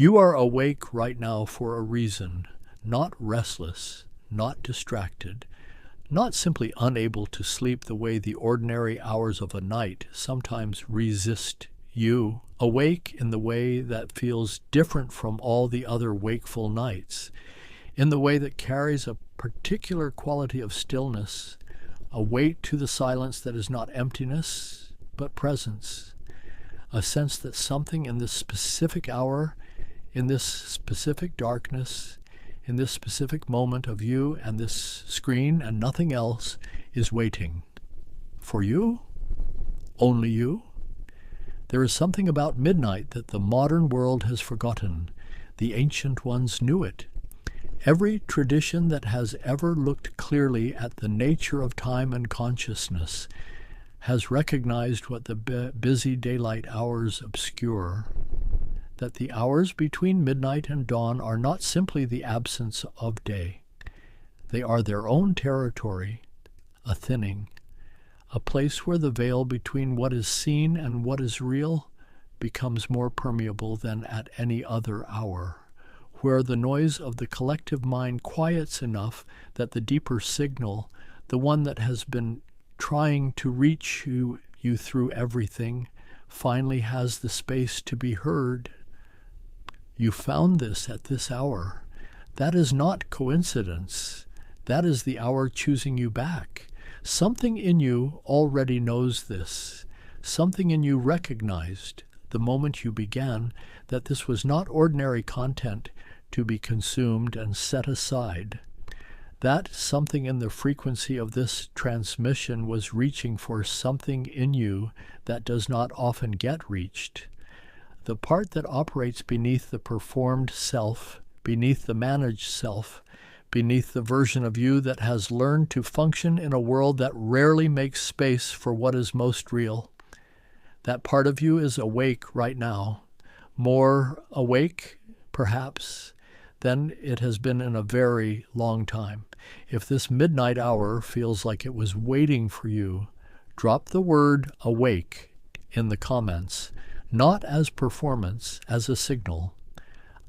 You are awake right now for a reason, not restless, not distracted, not simply unable to sleep the way the ordinary hours of a night sometimes resist you. Awake in the way that feels different from all the other wakeful nights, in the way that carries a particular quality of stillness, a weight to the silence that is not emptiness, but presence, a sense that something in this specific hour, in this specific darkness, in this specific moment of you and this screen and nothing else is waiting. For you? Only you? There is something about midnight that the modern world has forgotten. The ancient ones knew it. Every tradition that has ever looked clearly at the nature of time and consciousness has recognized what the busy daylight hours obscure, that the hours between midnight and dawn are not simply the absence of day. They are their own territory, a thinning, a place where the veil between what is seen and what is real becomes more permeable than at any other hour, where the noise of the collective mind quiets enough that the deeper signal, the one that has been trying to reach you through everything, finally has the space to be heard. You found this at this hour. That is not coincidence. That is the hour choosing you back. Something in you already knows this. Something in you recognized, the moment you began, that this was not ordinary content to be consumed and set aside. That something in the frequency of this transmission was reaching for something in you that does not often get reached. The part that operates beneath the performed self, beneath the managed self, beneath the version of you that has learned to function in a world that rarely makes space for what is most real. That part of you is awake right now, more awake, perhaps, than it has been in a very long time. If this midnight hour feels like it was waiting for you, drop the word awake in the comments, not as performance, as a signal,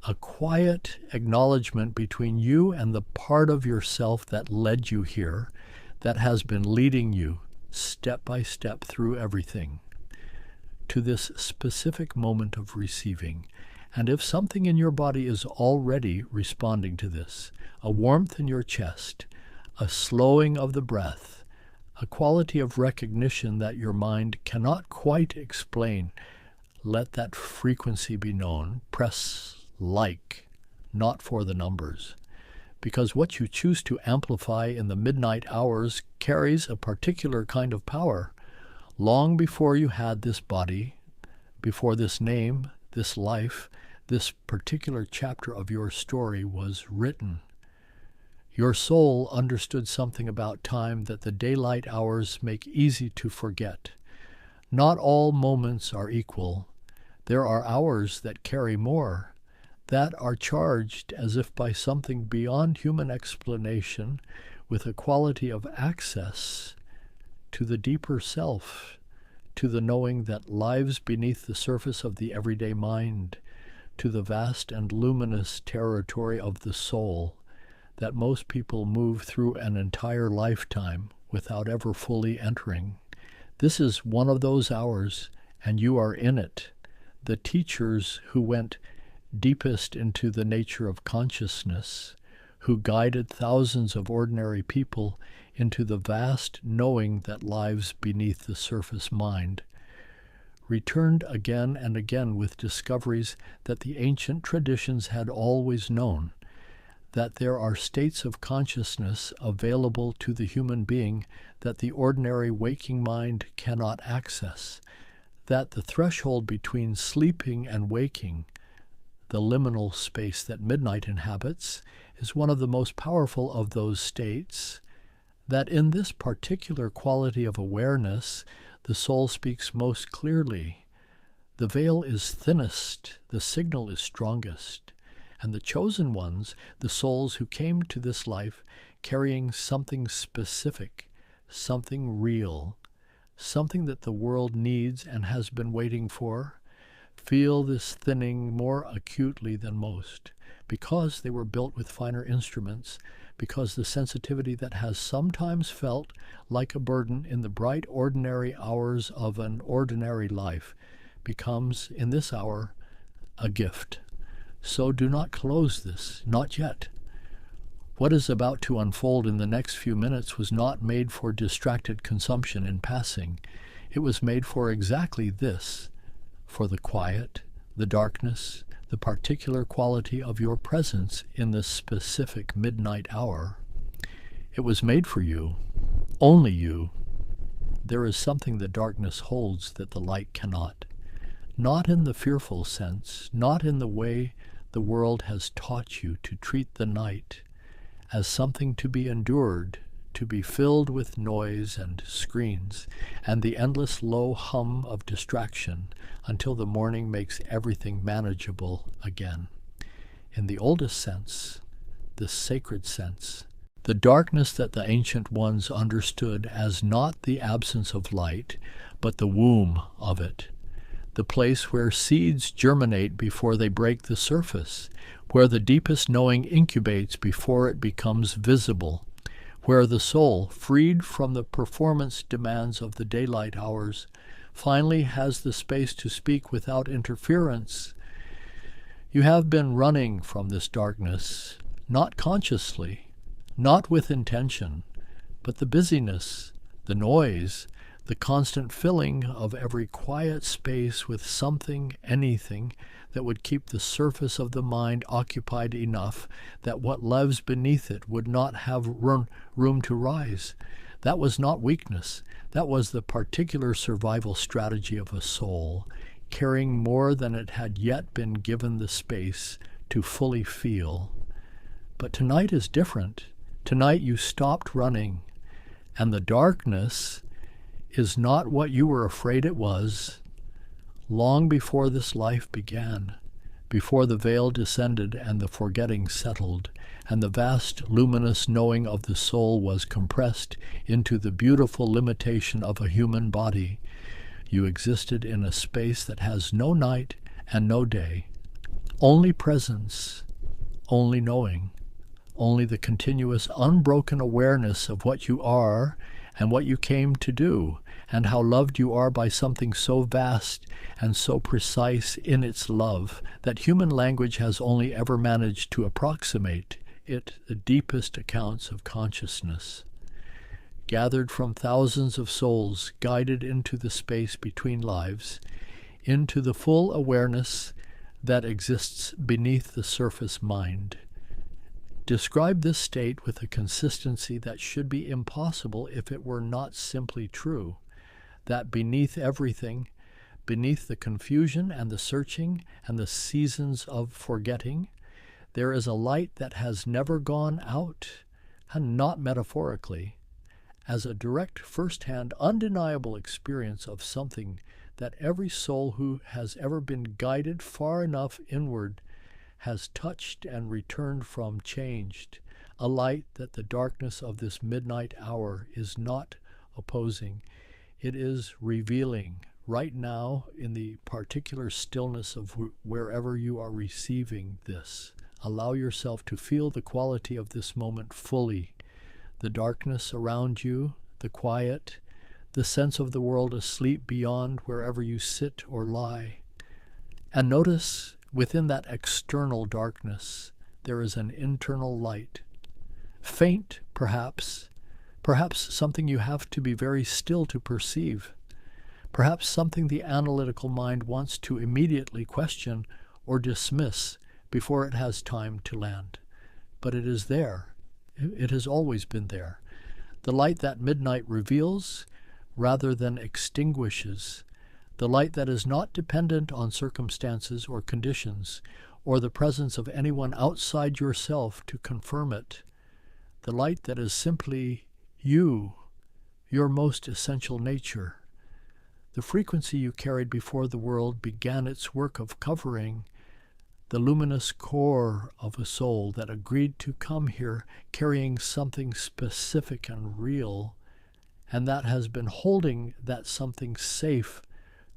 a quiet acknowledgement between you and the part of yourself that led you here, that has been leading you step by step through everything, to this specific moment of receiving. And if something in your body is already responding to this, a warmth in your chest, a slowing of the breath, a quality of recognition that your mind cannot quite explain, let that frequency be known. Press like, not for the numbers. Because what you choose to amplify in the midnight hours carries a particular kind of power. Long before you had this body, before this name, this life, this particular chapter of your story was written, your soul understood something about time that the daylight hours make easy to forget. Not all moments are equal. There are hours that carry more, that are charged as if by something beyond human explanation, with a quality of access to the deeper self, to the knowing that lives beneath the surface of the everyday mind, to the vast and luminous territory of the soul that most people move through an entire lifetime without ever fully entering. This is one of those hours, and you are in it. The teachers who went deepest into the nature of consciousness, who guided thousands of ordinary people into the vast knowing that lives beneath the surface mind, returned again and again with discoveries that the ancient traditions had always known, that there are states of consciousness available to the human being that the ordinary waking mind cannot access, that the threshold between sleeping and waking, the liminal space that midnight inhabits, is one of the most powerful of those states, that in this particular quality of awareness, the soul speaks most clearly. The veil is thinnest, the signal is strongest, and the chosen ones, the souls who came to this life carrying something specific, something real, something that the world needs and has been waiting for, feel this thinning more acutely than most, because they were built with finer instruments, because the sensitivity that has sometimes felt like a burden in the bright ordinary hours of an ordinary life becomes, in this hour, a gift. So do not close this, not yet. What is about to unfold in the next few minutes was not made for distracted consumption in passing. It was made for exactly this, for the quiet, the darkness, the particular quality of your presence in this specific midnight hour. It was made for you, only you. There is something the darkness holds that the light cannot. Not in the fearful sense, not in the way the world has taught you to treat the night as something to be endured, to be filled with noise and screens, and the endless low hum of distraction until the morning makes everything manageable again. In the oldest sense, the sacred sense, the darkness that the ancient ones understood as not the absence of light, but the womb of it, the place where seeds germinate before they break the surface, where the deepest knowing incubates before it becomes visible, where the soul, freed from the performance demands of the daylight hours, finally has the space to speak without interference. You have been running from this darkness, not consciously, not with intention, but the busyness, the noise, the constant filling of every quiet space with something, anything, that would keep the surface of the mind occupied enough that what lives beneath it would not have room to rise. That was not weakness. That was the particular survival strategy of a soul, carrying more than it had yet been given the space to fully feel. But tonight is different. Tonight you stopped running, and the darkness is not what you were afraid it was. Long before this life began, before the veil descended and the forgetting settled, and the vast luminous knowing of the soul was compressed into the beautiful limitation of a human body, you existed in a space that has no night and no day, only presence, only knowing, only the continuous unbroken awareness of what you are and what you came to do, and how loved you are by something so vast and so precise in its love that human language has only ever managed to approximate it, the deepest accounts of consciousness. Gathered from thousands of souls, guided into the space between lives, into the full awareness that exists beneath the surface mind. Describe this state with a consistency that should be impossible if it were not simply true, that beneath everything, beneath the confusion and the searching and the seasons of forgetting, there is a light that has never gone out, and not metaphorically, as a direct, first-hand, undeniable experience of something that every soul who has ever been guided far enough inward has touched and returned from changed, a light that the darkness of this midnight hour is not opposing. It is revealing right now in the particular stillness of wherever you are receiving this. Allow yourself to feel the quality of this moment fully. The darkness around you, the quiet, the sense of the world asleep beyond wherever you sit or lie. And notice within that external darkness, there is an internal light. Faint, perhaps something you have to be very still to perceive. Perhaps something the analytical mind wants to immediately question or dismiss before it has time to land. But it is there. It has always been there. The light that midnight reveals rather than extinguishes. The light that is not dependent on circumstances or conditions or the presence of anyone outside yourself to confirm it. The light that is simply you, your most essential nature. The frequency you carried before the world began its work of covering the luminous core of a soul that agreed to come here carrying something specific and real, and that has been holding that something safe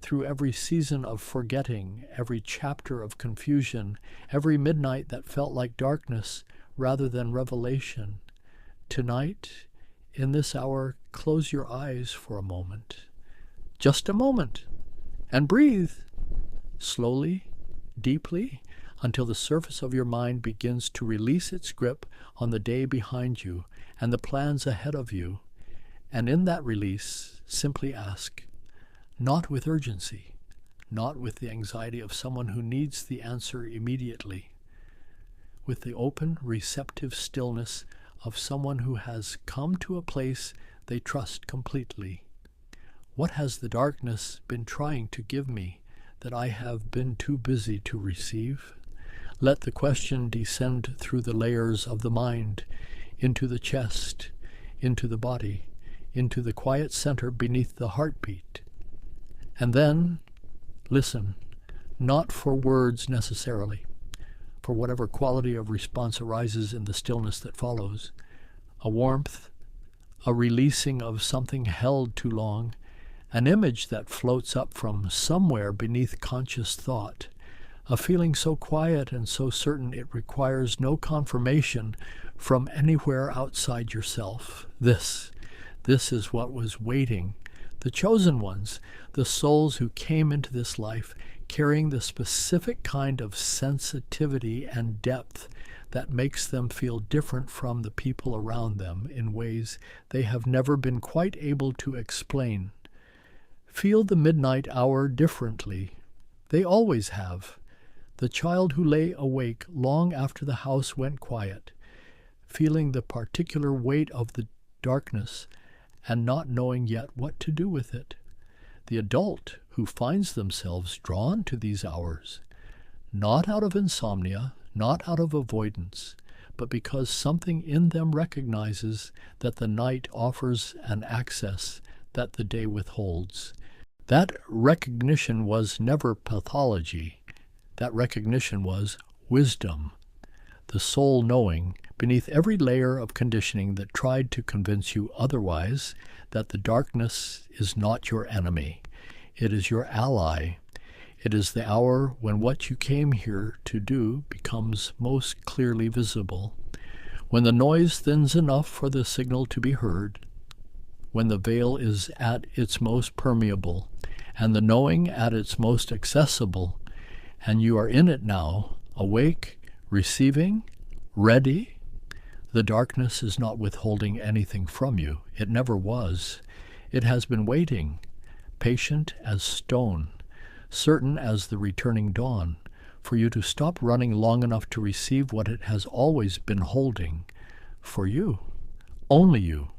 through every season of forgetting, every chapter of confusion, every midnight that felt like darkness rather than revelation. Tonight, in this hour, close your eyes for a moment. Just a moment. And breathe. Slowly, deeply, until the surface of your mind begins to release its grip on the day behind you and the plans ahead of you. And in that release, simply ask, not with urgency, not with the anxiety of someone who needs the answer immediately, with the open, receptive stillness of someone who has come to a place they trust completely. What has the darkness been trying to give me that I have been too busy to receive? Let the question descend through the layers of the mind, into the chest, into the body, into the quiet center beneath the heartbeat. And then, listen, not for words necessarily, for whatever quality of response arises in the stillness that follows, a warmth, a releasing of something held too long, an image that floats up from somewhere beneath conscious thought, a feeling so quiet and so certain it requires no confirmation from anywhere outside yourself. This is what was waiting. The chosen ones, the souls who came into this life carrying the specific kind of sensitivity and depth that makes them feel different from the people around them in ways they have never been quite able to explain. Feel the midnight hour differently. They always have. The child who lay awake long after the house went quiet, feeling the particular weight of the darkness and not knowing yet what to do with it. The adult who finds themselves drawn to these hours, not out of insomnia, not out of avoidance, but because something in them recognizes that the night offers an access that the day withholds. That recognition was never pathology. That recognition was wisdom, the soul knowing, beneath every layer of conditioning that tried to convince you otherwise, that the darkness is not your enemy. It is your ally. It is the hour when what you came here to do becomes most clearly visible, when the noise thins enough for the signal to be heard, when the veil is at its most permeable, and the knowing at its most accessible, and you are in it now, awake, receiving, ready. The darkness is not withholding anything from you. It never was. It has been waiting, patient as stone, certain as the returning dawn, for you to stop running long enough to receive what it has always been holding, for you, only you.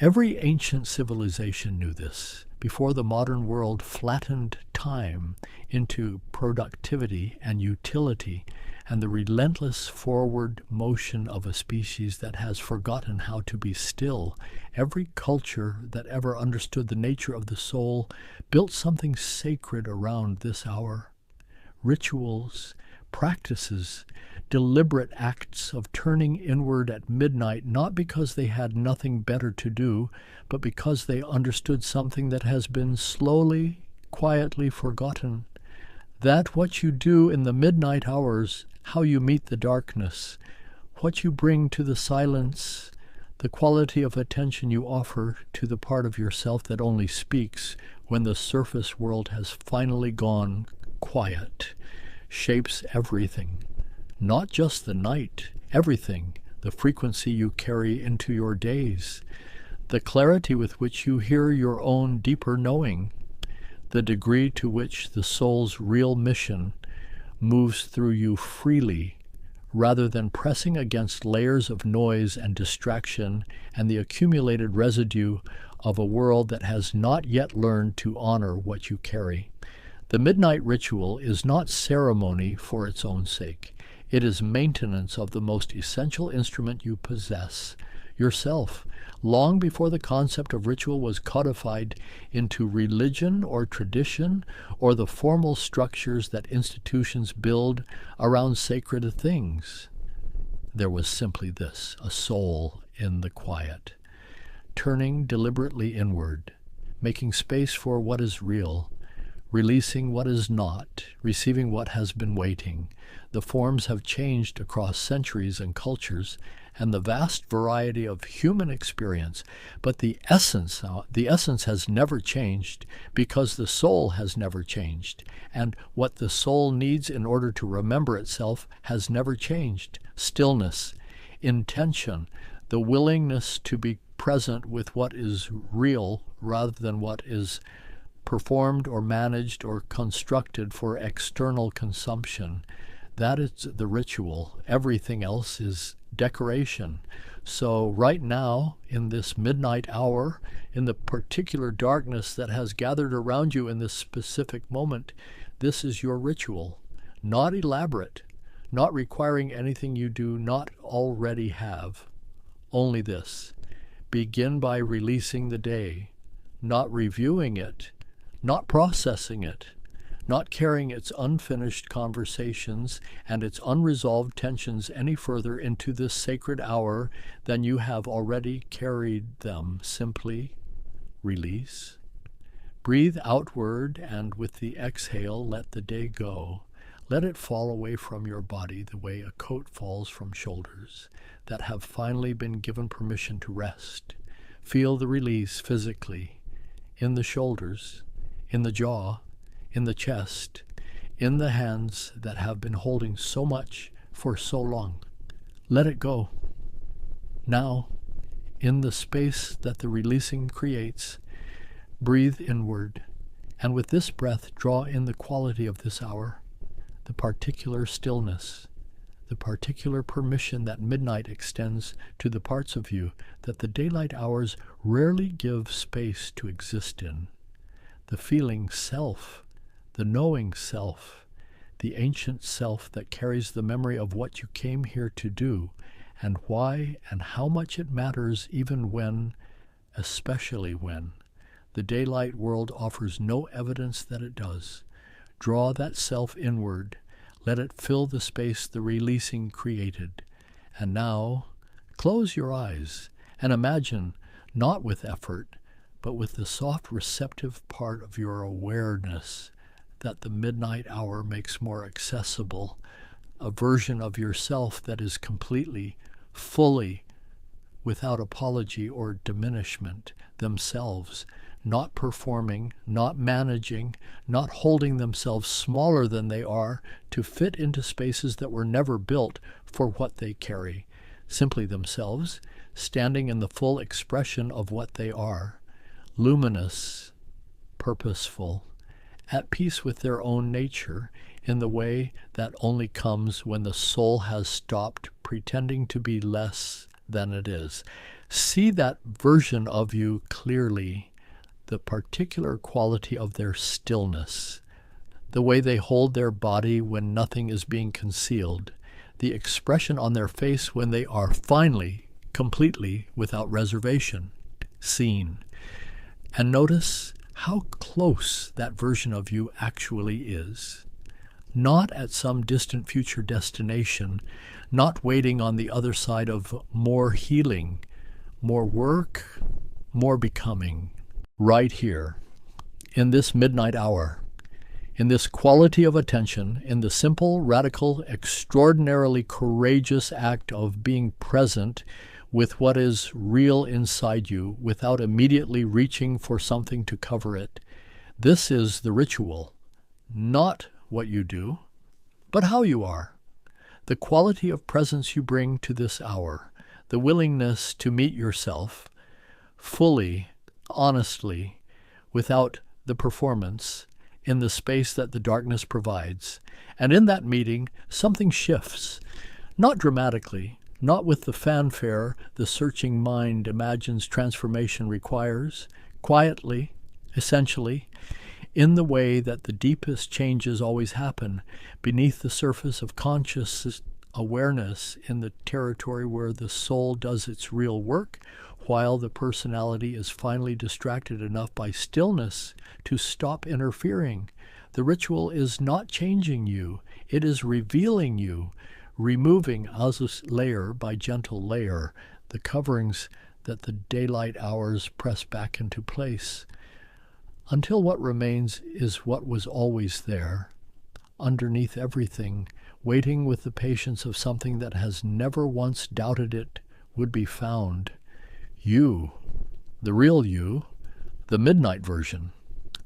Every ancient civilization knew this. Before the modern world flattened time into productivity and utility and the relentless forward motion of a species that has forgotten how to be still, every culture that ever understood the nature of the soul built something sacred around this hour. Rituals, practices, deliberate acts of turning inward at midnight, not because they had nothing better to do, but because they understood something that has been slowly, quietly forgotten. That what you do in the midnight hours, how you meet the darkness, what you bring to the silence, the quality of attention you offer to the part of yourself that only speaks when the surface world has finally gone quiet, shapes everything. Not just the night, everything, the frequency you carry into your days, the clarity with which you hear your own deeper knowing, the degree to which the soul's real mission moves through you freely, rather than pressing against layers of noise and distraction and the accumulated residue of a world that has not yet learned to honor what you carry. The midnight ritual is not ceremony for its own sake. It is maintenance of the most essential instrument you possess, yourself, long before the concept of ritual was codified into religion or tradition or the formal structures that institutions build around sacred things. There was simply this, a soul in the quiet, turning deliberately inward, making space for what is real, releasing what is not, receiving what has been waiting. The forms have changed across centuries and cultures and the vast variety of human experience, but the essence has never changed because the soul has never changed, and what the soul needs in order to remember itself has never changed. Stillness, intention, the willingness to be present with what is real rather than what is performed or managed or constructed for external consumption. That is the ritual. Everything else is decoration. So right now, in this midnight hour, in the particular darkness that has gathered around you in this specific moment, this is your ritual. Not elaborate, not requiring anything you do not already have. Only this. Begin by releasing the day, not reviewing it, not processing it, not carrying its unfinished conversations and its unresolved tensions any further into this sacred hour than you have already carried them. Simply release. Breathe outward, and with the exhale, let the day go. Let it fall away from your body the way a coat falls from shoulders that have finally been given permission to rest. Feel the release physically, in the shoulders, in the jaw, in the chest, in the hands that have been holding so much for so long. Let it go. Now, in the space that the releasing creates, breathe inward, and with this breath draw in the quality of this hour, the particular stillness, the particular permission that midnight extends to the parts of you that the daylight hours rarely give space to exist in. The feeling self, the knowing self, the ancient self that carries the memory of what you came here to do, and why and how much it matters even when, especially when, the daylight world offers no evidence that it does. Draw that self inward. Let it fill the space the releasing created. And now, close your eyes and imagine, not with effort, but with the soft receptive part of your awareness that the midnight hour makes more accessible, a version of yourself that is completely, fully, without apology or diminishment, themselves, not performing, not managing, not holding themselves smaller than they are to fit into spaces that were never built for what they carry, simply themselves, standing in the full expression of what they are, luminous, purposeful, at peace with their own nature in the way that only comes when the soul has stopped pretending to be less than it is. See that version of you clearly, the particular quality of their stillness, the way they hold their body when nothing is being concealed, the expression on their face when they are finally, completely, without reservation, seen. And notice how close that version of you actually is. Not at some distant future destination, not waiting on the other side of more healing, more work, more becoming. Right here, in this midnight hour, in this quality of attention, in the simple, radical, extraordinarily courageous act of being present with what is real inside you without immediately reaching for something to cover it. This is the ritual, not what you do, but how you are. The quality of presence you bring to this hour, the willingness to meet yourself fully, honestly, without the performance, in the space that the darkness provides. And in that meeting, something shifts, not dramatically, not with the fanfare the searching mind imagines transformation requires, quietly, essentially, in the way that the deepest changes always happen, beneath the surface of conscious awareness, in the territory where the soul does its real work, while the personality is finally distracted enough by stillness to stop interfering. The ritual is not changing you, it is revealing you, removing, as layer by gentle layer, the coverings that the daylight hours press back into place. until what remains is what was always there, underneath everything, waiting with the patience of something that has never once doubted it would be found. You, the real you, the midnight version,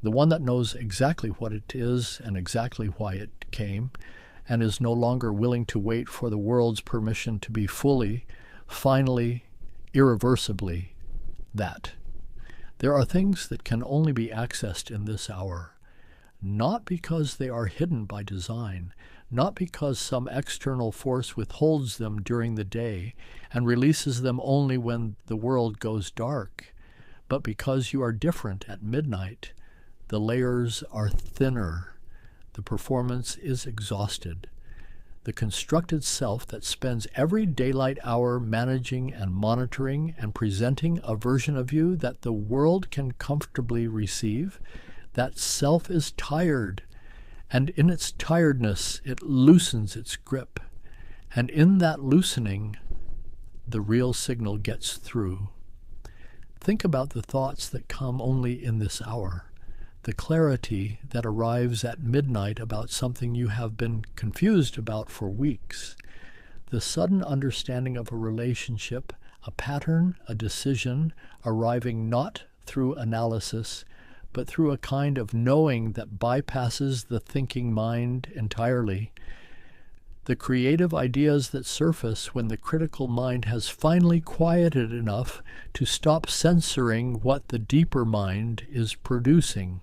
the one that knows exactly what it is and exactly why it came, and is no longer willing to wait for the world's permission to be fully, finally, irreversibly that. There are things that can only be accessed in this hour, not because they are hidden by design, not because some external force withholds them during the day and releases them only when the world goes dark, but because you are different at midnight. The layers are thinner. The performance is exhausted. The constructed self that spends every daylight hour managing and monitoring and presenting a version of you that the world can comfortably receive, that self is tired, and in its tiredness it loosens its grip. And in that loosening, the real signal gets through. Think about the thoughts that come only in this hour. The clarity that arrives at midnight about something you have been confused about for weeks. The sudden understanding of a relationship, a pattern, a decision, arriving not through analysis, but through a kind of knowing that bypasses the thinking mind entirely. The creative ideas that surface when the critical mind has finally quieted enough to stop censoring what the deeper mind is producing.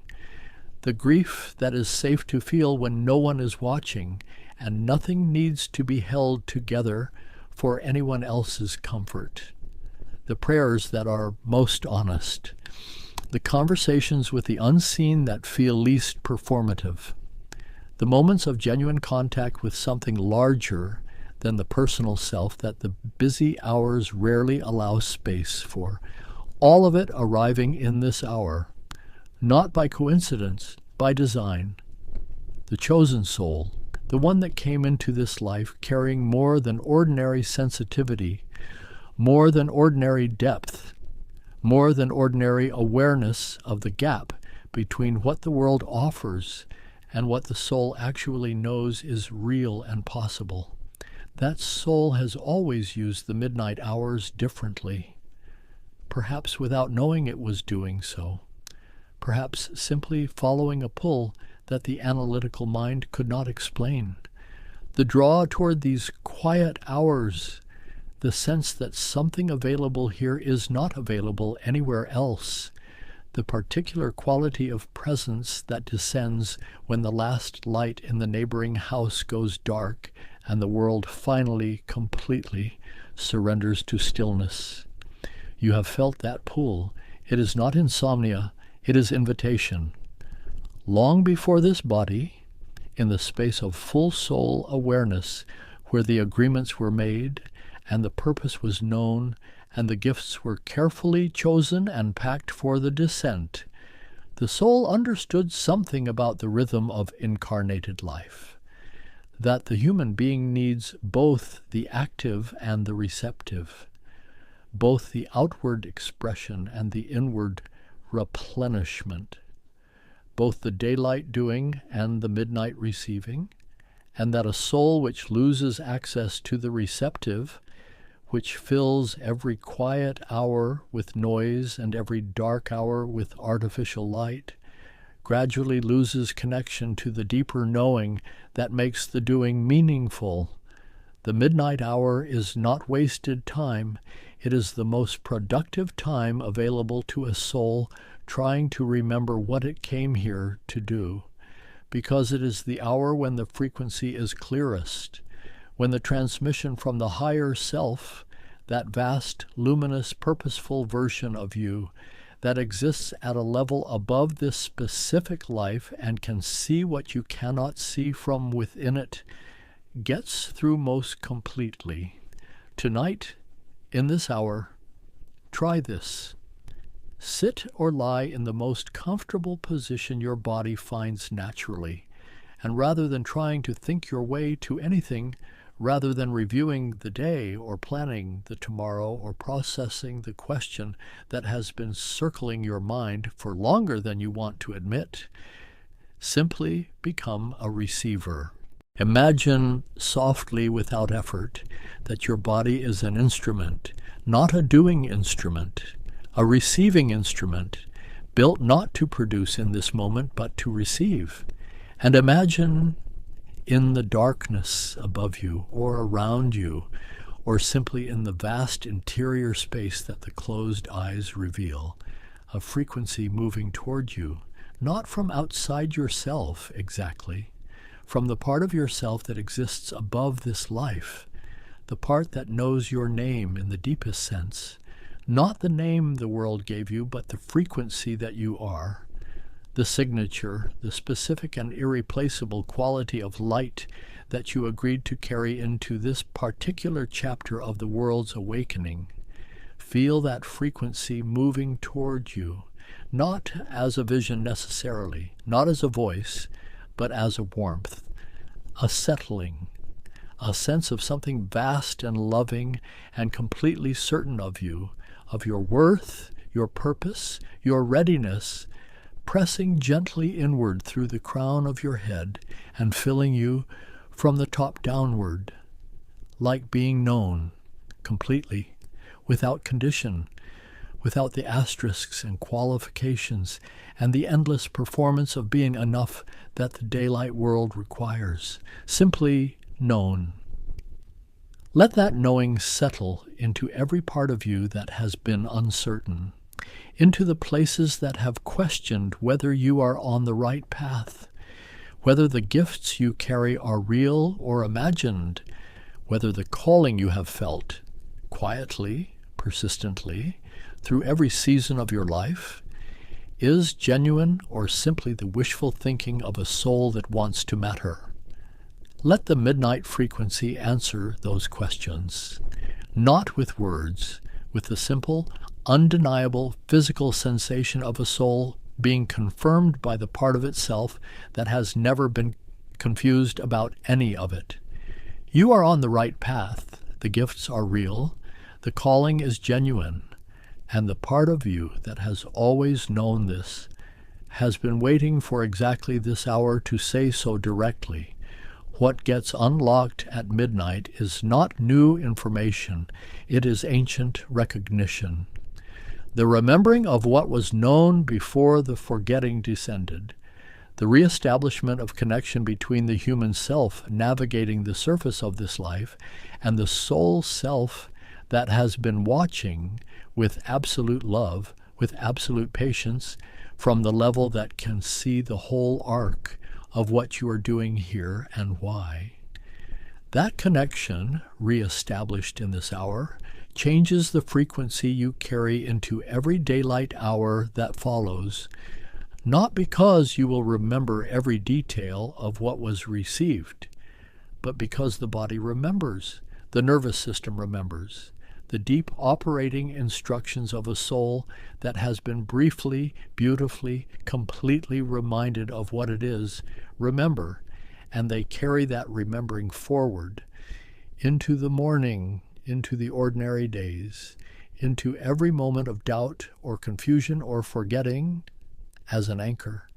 The grief that is safe to feel when no one is watching, and nothing needs to be held together for anyone else's comfort. The prayers that are most honest. The conversations with the unseen that feel least performative. The moments of genuine contact with something larger than the personal self that the busy hours rarely allow space for. All of it arriving in this hour. Not by coincidence, by design. The chosen soul, the one that came into this life carrying more than ordinary sensitivity, more than ordinary depth, more than ordinary awareness of the gap between what the world offers and what the soul actually knows is real and possible. That soul has always used the midnight hours differently, perhaps without knowing it was doing so. Perhaps simply following a pull that the analytical mind could not explain. The draw toward these quiet hours, the sense that something available here is not available anywhere else, the particular quality of presence that descends when the last light in the neighboring house goes dark and the world finally, completely surrenders to stillness. You have felt that pull. It is not insomnia. It is invitation. Long before this body, in the space of full soul awareness, where the agreements were made, and the purpose was known, and the gifts were carefully chosen and packed for the descent, the soul understood something about the rhythm of incarnated life, that the human being needs both the active and the receptive, both the outward expression and the inward replenishment, both the daylight doing and the midnight receiving, and that a soul which loses access to the receptive, which fills every quiet hour with noise and every dark hour with artificial light, gradually loses connection to the deeper knowing that makes the doing meaningful. The midnight hour is not wasted time. It is the most productive time available to a soul trying to remember what it came here to do, because it is the hour when the frequency is clearest, when the transmission from the higher self, that vast, luminous, purposeful version of you that exists at a level above this specific life and can see what you cannot see from within it, gets through most completely. Tonight, in this hour, try this. Sit or lie in the most comfortable position your body finds naturally, and rather than trying to think your way to anything, rather than reviewing the day or planning the tomorrow or processing the question that has been circling your mind for longer than you want to admit. Simply become a receiver. Imagine softly, without effort, that your body is an instrument, not a doing instrument, a receiving instrument, built not to produce in this moment, but to receive. And imagine in the darkness above you or around you, or simply in the vast interior space that the closed eyes reveal, a frequency moving toward you, not from outside yourself exactly, from the part of yourself that exists above this life, the part that knows your name in the deepest sense, not the name the world gave you, but the frequency that you are, the signature, the specific and irreplaceable quality of light that you agreed to carry into this particular chapter of the world's awakening. Feel that frequency moving toward you, not as a vision necessarily, not as a voice, but as a warmth, a settling, a sense of something vast and loving and completely certain of you, of your worth, your purpose, your readiness, pressing gently inward through the crown of your head and filling you from the top downward, like being known completely, without condition, without the asterisks and qualifications and the endless performance of being enough that the daylight world requires, simply known. Let that knowing settle into every part of you that has been uncertain, into the places that have questioned whether you are on the right path, whether the gifts you carry are real or imagined, whether the calling you have felt, quietly, persistently, through every season of your life, is genuine or simply the wishful thinking of a soul that wants to matter. Let the midnight frequency answer those questions, not with words, with the simple, undeniable physical sensation of a soul being confirmed by the part of itself that has never been confused about any of it. You are on the right path, the gifts are real, the calling is genuine, and the part of you that has always known this has been waiting for exactly this hour to say so directly. What gets unlocked at midnight is not new information, it is ancient recognition. The remembering of what was known before the forgetting descended, the reestablishment of connection between the human self navigating the surface of this life and the soul self that has been watching with absolute love, with absolute patience, from the level that can see the whole arc of what you are doing here and why. That connection, reestablished in this hour, changes the frequency you carry into every daylight hour that follows, not because you will remember every detail of what was received, but because the body remembers, the nervous system remembers, the deep operating instructions of a soul that has been briefly, beautifully, completely reminded of what it is, remember, and they carry that remembering forward into the morning, into the ordinary days, into every moment of doubt or confusion or forgetting as an anchor,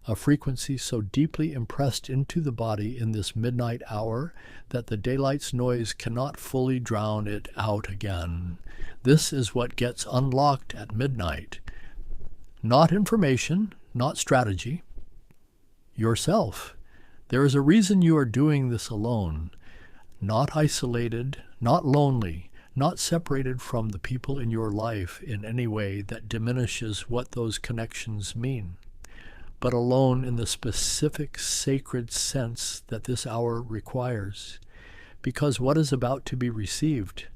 a frequency so deeply impressed into the body in this midnight hour that the daylight's noise cannot fully drown it out again. This is what gets unlocked at midnight. Not information, not strategy. Yourself. There is a reason you are doing this alone, not isolated, not lonely, not separated from the people in your life in any way that diminishes what those connections mean, but alone in the specific sacred sense that this hour requires. Because what is about to be received,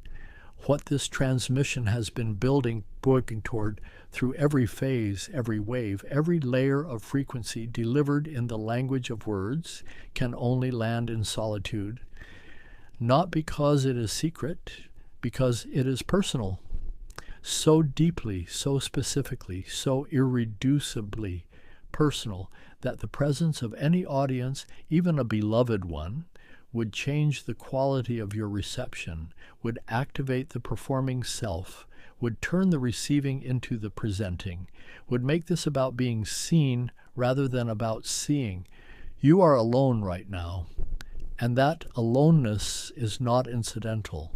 what this transmission has been working toward through every phase, every wave, every layer of frequency delivered in the language of words, can only land in solitude. Not because it is secret, because it is personal. So deeply, so specifically, so irreducibly personal that the presence of any audience, even a beloved one, would change the quality of your reception, would activate the performing self, would turn the receiving into the presenting, would make this about being seen rather than about seeing. You are alone right now, and that aloneness is not incidental.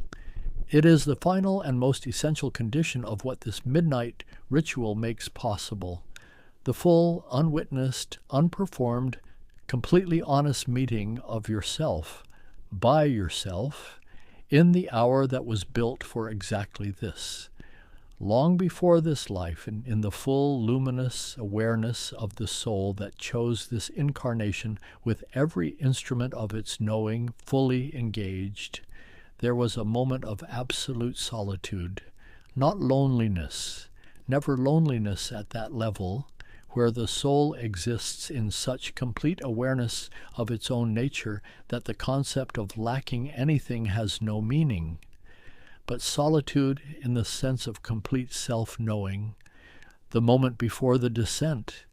It is the final and most essential condition of what this midnight ritual makes possible. The full, unwitnessed, unperformed, completely honest meeting of yourself, by yourself, in the hour that was built for exactly this. Long before this life, in the full luminous awareness of the soul that chose this incarnation with every instrument of its knowing fully engaged, there was a moment of absolute solitude, not loneliness, never loneliness at that level, where the soul exists in such complete awareness of its own nature that the concept of lacking anything has no meaning, but solitude in the sense of complete self-knowing, the moment before the descent,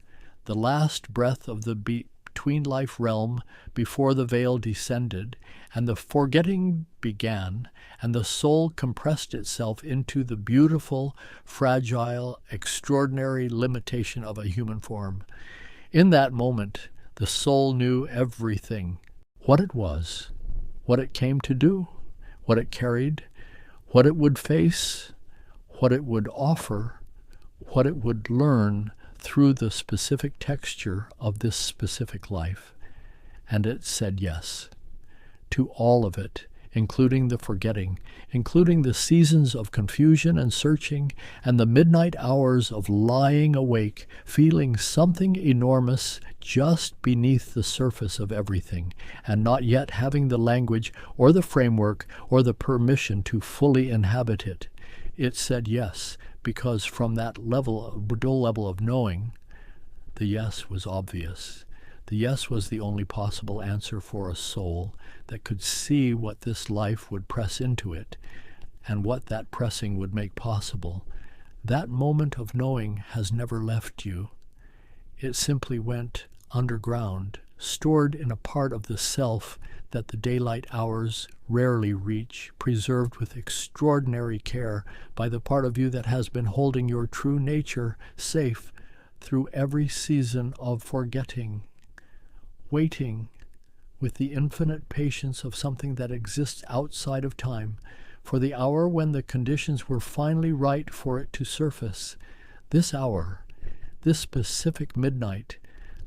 the last breath of the between-life realm before the veil descended, and the forgetting began, and the soul compressed itself into the beautiful, fragile, extraordinary limitation of a human form. In that moment, the soul knew everything, what it was, what it came to do, what it carried, what it would face, what it would offer, what it would learn through the specific texture of this specific life. And it said yes to all of it, including the forgetting, including the seasons of confusion and searching, and the midnight hours of lying awake, feeling something enormous just beneath the surface of everything, and not yet having the language or the framework or the permission to fully inhabit it. It said yes, because from that dual level of knowing, the yes was obvious. The yes was the only possible answer for a soul that could see what this life would press into it and what that pressing would make possible. That moment of knowing has never left you. It simply went underground, stored in a part of the self that the daylight hours rarely reach, preserved with extraordinary care by the part of you that has been holding your true nature safe through every season of forgetting, waiting with the infinite patience of something that exists outside of time, for the hour when the conditions were finally right for it to surface. This hour, this specific midnight,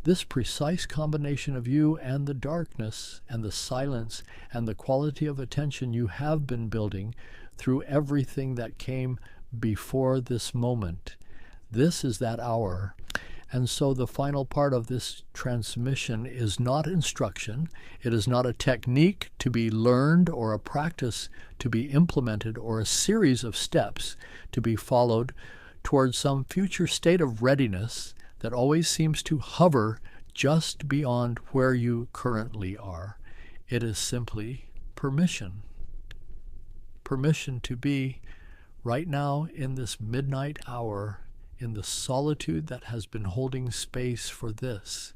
this precise combination of you and the darkness and the silence and the quality of attention you have been building through everything that came before this moment. This is that hour. And so the final part of this transmission is not instruction. It is not a technique to be learned or a practice to be implemented or a series of steps to be followed towards some future state of readiness that always seems to hover just beyond where you currently are. It is simply permission. Permission to be right now in this midnight hour, in the solitude that has been holding space for this.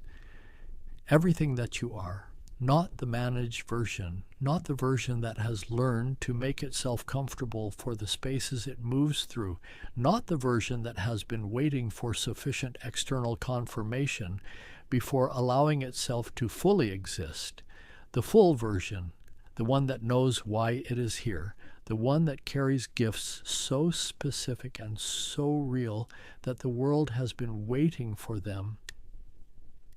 Everything that you are, not the managed version, not the version that has learned to make itself comfortable for the spaces it moves through, not the version that has been waiting for sufficient external confirmation before allowing itself to fully exist. The full version, the one that knows why it is here, the one that carries gifts so specific and so real that the world has been waiting for them,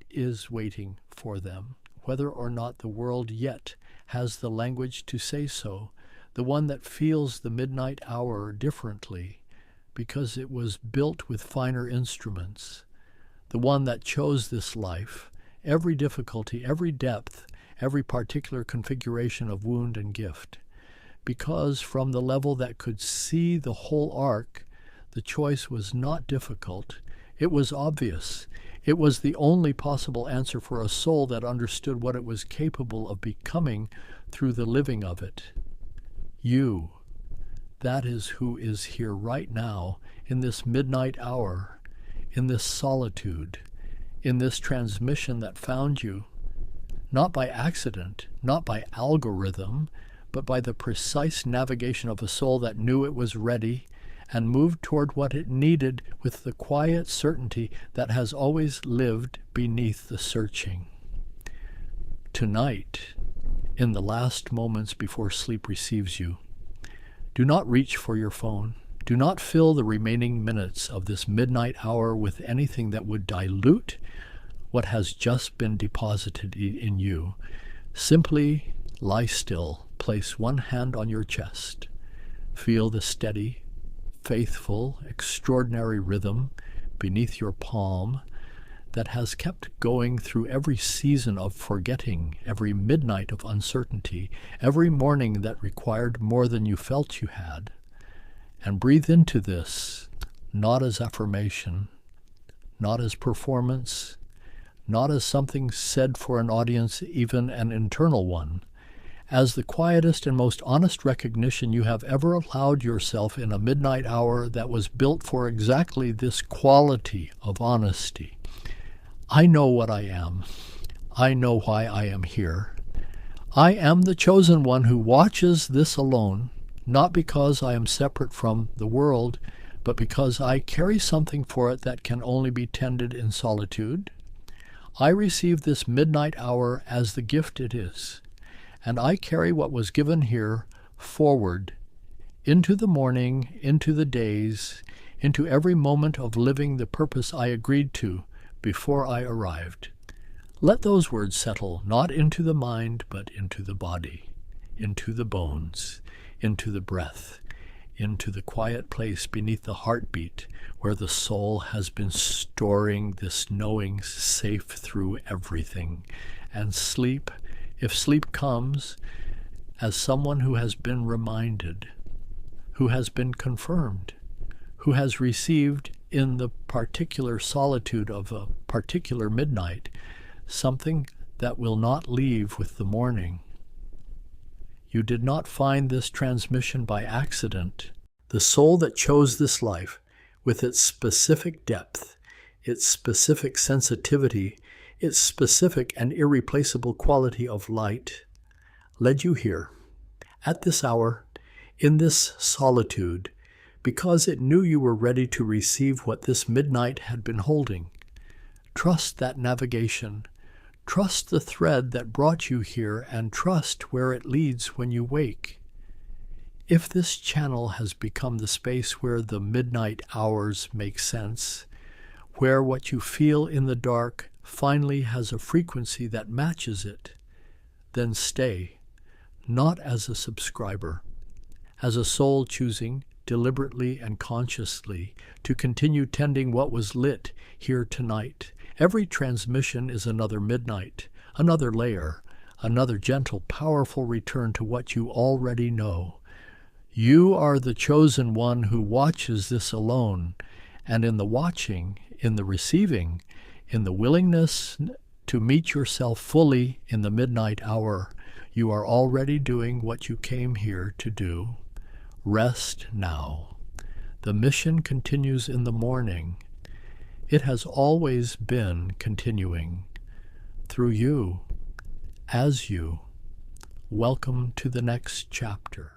is waiting for them, whether or not the world yet has the language to say so, the one that feels the midnight hour differently because it was built with finer instruments, the one that chose this life, every difficulty, every depth, every particular configuration of wound and gift. Because from the level that could see the whole arc, the choice was not difficult. It was obvious. It was the only possible answer for a soul that understood what it was capable of becoming through the living of it. You, that is who is here right now, in this midnight hour, in this solitude, in this transmission that found you, not by accident, not by algorithm, but by the precise navigation of a soul that knew it was ready and moved toward what it needed with the quiet certainty that has always lived beneath the searching. Tonight, in the last moments before sleep receives you, do not reach for your phone. Do not fill the remaining minutes of this midnight hour with anything that would dilute what has just been deposited in you. Simply lie still. Place one hand on your chest. Feel the steady, faithful, extraordinary rhythm beneath your palm that has kept going through every season of forgetting, every midnight of uncertainty, every morning that required more than you felt you had. And breathe into this, not as affirmation, not as performance, not as something said for an audience, even an internal one, as the quietest and most honest recognition you have ever allowed yourself in a midnight hour that was built for exactly this quality of honesty. I know what I am. I know why I am here. I am the chosen one who watches this alone, not because I am separate from the world, but because I carry something for it that can only be tended in solitude. I receive this midnight hour as the gift it is, and I carry what was given here forward into the morning, into the days, into every moment of living the purpose I agreed to before I arrived. Let those words settle not into the mind, but into the body, into the bones, into the breath, into the quiet place beneath the heartbeat where the soul has been storing this knowing safe through everything. And sleep, if sleep comes, as someone who has been reminded, who has been confirmed, who has received in the particular solitude of a particular midnight something that will not leave with the morning. You did not find this transmission by accident. The soul that chose this life, with its specific depth, its specific sensitivity, its specific and irreplaceable quality of light, led you here, at this hour, in this solitude, because it knew you were ready to receive what this midnight had been holding. Trust that navigation. Trust the thread that brought you here, and trust where it leads when you wake. If this channel has become the space where the midnight hours make sense, where what you feel in the dark finally has a frequency that matches it, then stay, not as a subscriber, as a soul choosing deliberately and consciously to continue tending what was lit here tonight. Every transmission is another midnight, another layer, another gentle, powerful return to what you already know. You are the chosen one who watches this alone, and in the watching, in the receiving, in the willingness to meet yourself fully in the midnight hour, you are already doing what you came here to do. Rest now. The mission continues in the morning. It has always been continuing. Through you, as you. Welcome to the next chapter.